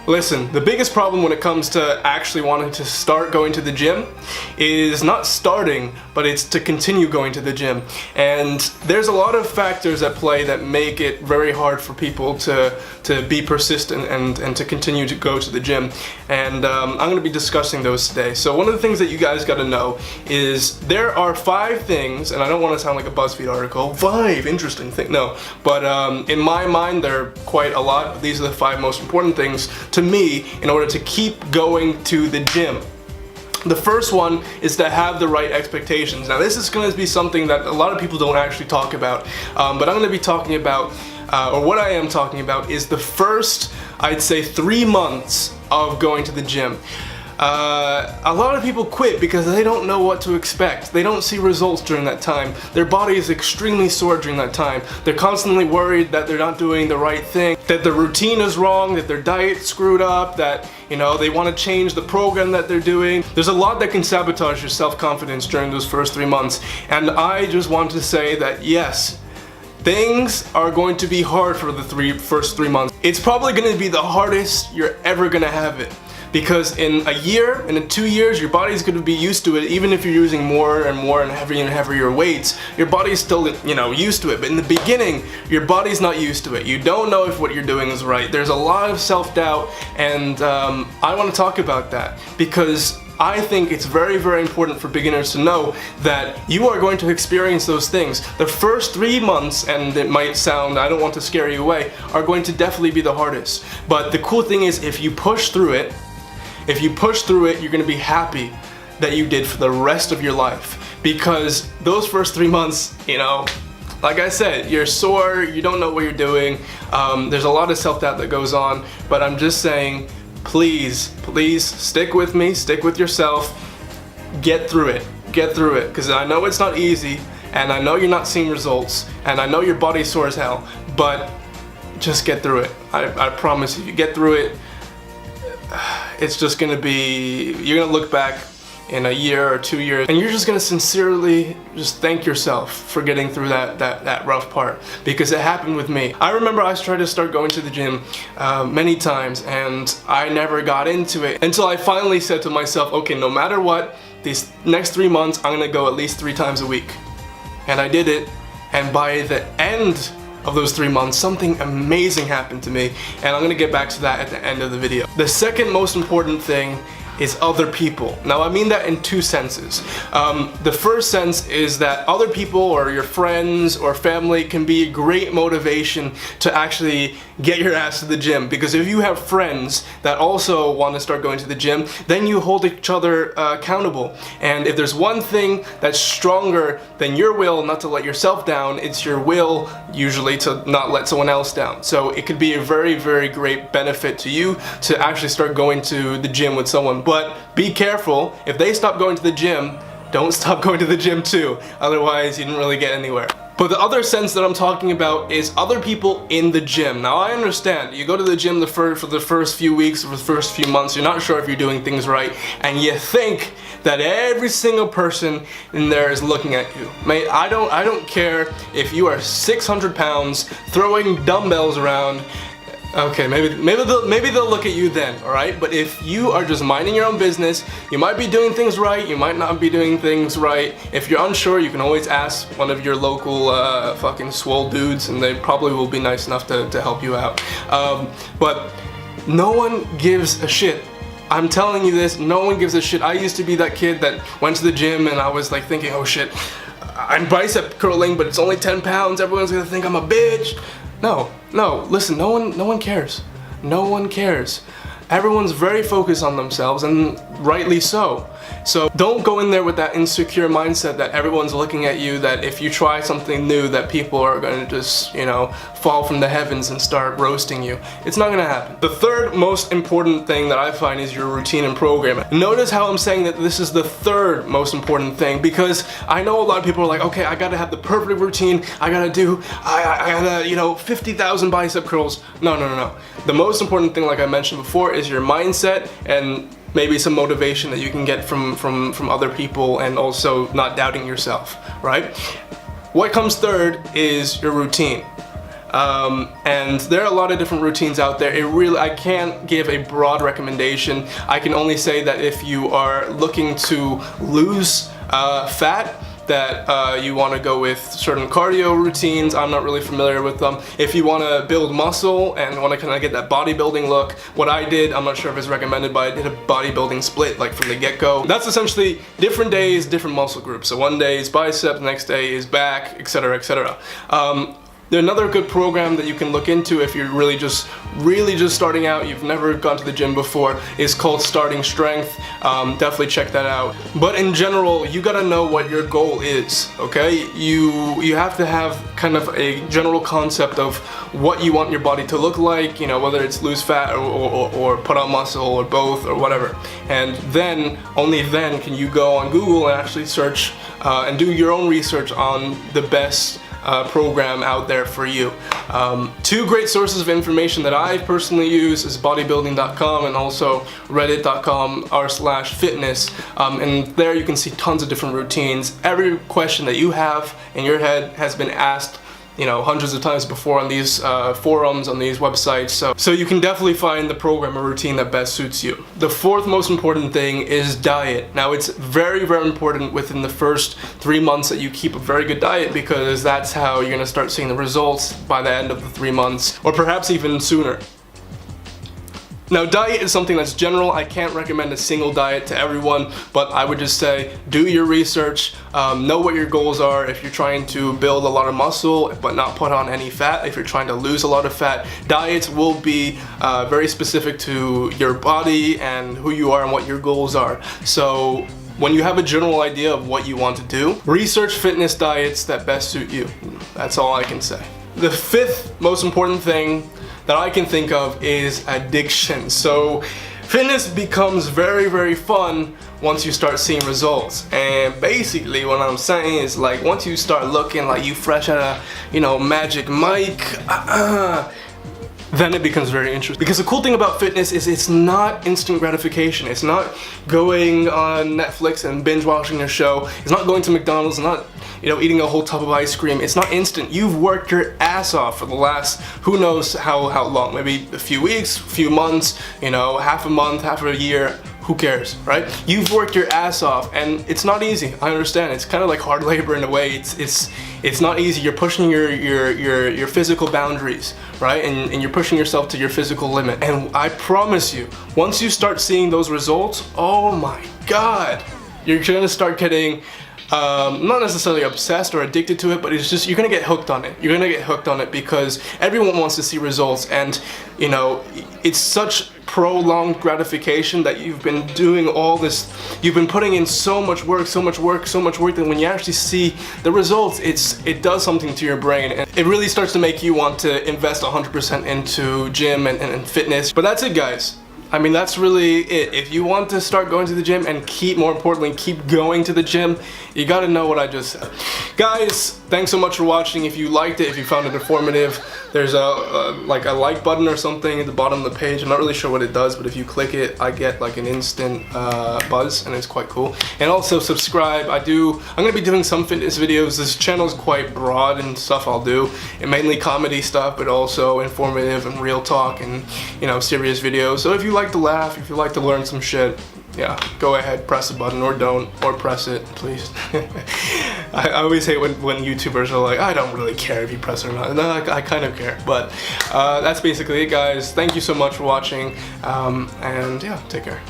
Listen, the biggest problem when it comes to actually wanting to start going to the gym is not starting, but it's to continue going to the gym. And there's a lot of factors at play that make it very hard for people to be persistent and to continue to go to the gym. And I'm going to be discussing those today. So one of the things that you guys got to know is there are 5 things, and I don't want to sound like a BuzzFeed article, 5 interesting things, no. But in my mind, there are quite a lot. These are the 5 most important things to me in order to keep going to the gym. The first one is to have the right expectations. Now this is going to be something that a lot of people don't actually talk about, but I'm going to be talking about, or what I am talking about is the first, I'd say 3 months of going to the gym. A lot of people quit because they don't know what to expect. They don't see results during that time. Their body is extremely sore during that time. They're constantly worried that they're not doing the right thing, that their routine is wrong, that their diet's screwed up, that, you know, they want to change the program that they're doing. There's a lot that can sabotage your self-confidence during those first 3 months. And I just want to say that yes, things are going to be hard for the first 3 months. It's probably going to be the hardest you're ever going to have it. Because in a year, and in 2 years, your body's going to be used to it. Even if you're using more and more and heavier weights, your body's still, you know, used to it. But in the beginning, your body's not used to it. You don't know if what you're doing is right. There's a lot of self-doubt, and I want to talk about that because I think it's very, very important for beginners to know that you are going to experience those things. The first 3 months, and it might sound, I don't want to scare you away, are going to definitely be the hardest. But the cool thing is, if you push through it, you're going to be happy that you did for the rest of your life. Because those first 3 months, you know, like I said, you're sore, you don't know what you're doing, there's a lot of self-doubt that goes on, but I'm just saying, please stick with me, stick with yourself, get through it, because I know it's not easy, and I know you're not seeing results, and I know your body's sore as hell, but just get through it. I promise you get through it. It's just gonna be, you're gonna look back in a year or 2 years and you're just gonna sincerely just thank yourself for getting through that rough part, because it happened with me. I remember I tried to start going to the gym many times and I never got into it until I finally said to myself, okay, no matter what, these next 3 months I'm gonna go at least 3 times a week. And I did it, and by the end of those 3 months, something amazing happened to me, and I'm gonna get back to that at the end of the video. The second most important thing is other people. Now I mean that in 2 senses. The first sense is that other people or your friends or family can be a great motivation to actually get your ass to the gym, because if you have friends that also want to start going to the gym, then you hold each other accountable. And if there's one thing that's stronger than your will not to let yourself down, it's your will usually to not let someone else down. So it could be a very, very great benefit to you to actually start going to the gym with someone. But be careful, if they stop going to the gym, don't stop going to the gym too. Otherwise, you didn't really get anywhere. But the other sense that I'm talking about is other people in the gym. Now I understand, you go to the gym for the first few weeks or the first few months, you're not sure if you're doing things right, and you think that every single person in there is looking at you. Mate, I don't care if you are 600 pounds throwing dumbbells around. Okay, maybe they'll look at you then, alright? But if you are just minding your own business, you might be doing things right, you might not be doing things right. If you're unsure, you can always ask one of your local fucking swole dudes, and they probably will be nice enough to help you out. But no one gives a shit. I'm telling you this, no one gives a shit. I used to be that kid that went to the gym and I was like thinking, oh shit, I'm bicep curling, but it's only 10 pounds, everyone's gonna think I'm a bitch. No, listen, no one cares. No one cares. Everyone's very focused on themselves, and rightly so. So don't go in there with that insecure mindset that everyone's looking at you, that if you try something new that people are going to just, you know, fall from the heavens and start roasting you. It's not going to happen. The third most important thing that I find is your routine and program. Notice how I'm saying that this is the third most important thing, because I know a lot of people are like, okay, I gotta have the perfect routine, I gotta, you know, 50,000 bicep curls. No. The most important thing, like I mentioned before, is your mindset and maybe some motivation that you can get from other people, and also not doubting yourself, right? What comes third is your routine. And there are a lot of different routines out there. I can't give a broad recommendation. I can only say that if you are looking to lose fat, that you want to go with certain cardio routines. I'm not really familiar with them. If you want to build muscle and want to kind of get that bodybuilding look, what I did, I'm not sure if it's recommended, but I did a bodybuilding split like from the get-go. That's essentially different days, different muscle groups. So one day is bicep, the next day is back, etc., etc. Another good program that you can look into if you're really just starting out, you've never gone to the gym before, is called Starting Strength. Definitely check that out. But in general, you gotta know what your goal is, okay? You have to have kind of a general concept of what you want your body to look like, you know, whether it's lose fat or put on muscle or both or whatever. And then, only then can you go on Google and actually search and do your own research on the best program out there for you. Two great sources of information that I personally use is bodybuilding.com and also reddit.com/fitness, and there you can see tons of different routines. Every question that you have in your head has been asked, you know, hundreds of times before on these forums, on these websites, so you can definitely find the program or routine that best suits you. The fourth most important thing is diet. Now, it's very, very important within the first 3 months that you keep a very good diet, because that's how you're gonna start seeing the results by the end of the 3 months, or perhaps even sooner. Now, diet is something that's general. I can't recommend a single diet to everyone, but I would just say do your research, know what your goals are. If you're trying to build a lot of muscle but not put on any fat, if you're trying to lose a lot of fat, diets will be very specific to your body and who you are and what your goals are. So when you have a general idea of what you want to do, research fitness diets that best suit you. That's all I can say. The fifth most important thing that I can think of is addiction. So fitness becomes very, very fun once you start seeing results. And basically what I'm saying is, like, once you start looking like you fresh out of, you know, Magic Mike, then it becomes very interesting. Because the cool thing about fitness is it's not instant gratification. It's not going on Netflix and binge watching a show. It's not going to McDonald's. It's not, you know, eating a whole tub of ice cream. It's not instant. You've worked your ass off for the last who knows how long, maybe a few weeks, few months, you know, half a month, half a year. Who cares, right? You've worked your ass off, and it's not easy. I understand. It's kind of like hard labor in a way. It's not easy. You're pushing your physical boundaries, right? And you're pushing yourself to your physical limit. And I promise you, once you start seeing those results, oh my God, you're gonna start getting not necessarily obsessed or addicted to it, but it's just, you're gonna get hooked on it. You're gonna get hooked on it because everyone wants to see results, and you know, it's such prolonged gratification that you've been doing all this, you've been putting in so much work that when you actually see the results, it does something to your brain, and it really starts to make you want to invest 100% into gym and fitness. But that's it, guys. I mean, that's really it. If you want to start going to the gym and more importantly, keep going to the gym, you gotta know what I just said. Guys, thanks so much for watching. If you liked it, if you found it informative, there's a like button or something at the bottom of the page. I'm not really sure what it does, but if you click it, I get like an instant buzz, and it's quite cool. And also subscribe. I'm gonna be doing some fitness videos. This channel is quite broad in stuff I'll do, and mainly comedy stuff, but also informative and real talk and, you know, serious videos. So if you like to laugh, if you like to learn some shit, yeah, go ahead, press the button, or don't, or press it, please. I always hate when YouTubers are like, I don't really care if you press it or not. No, I kind of care, but that's basically it, guys. Thank you so much for watching, and yeah, take care.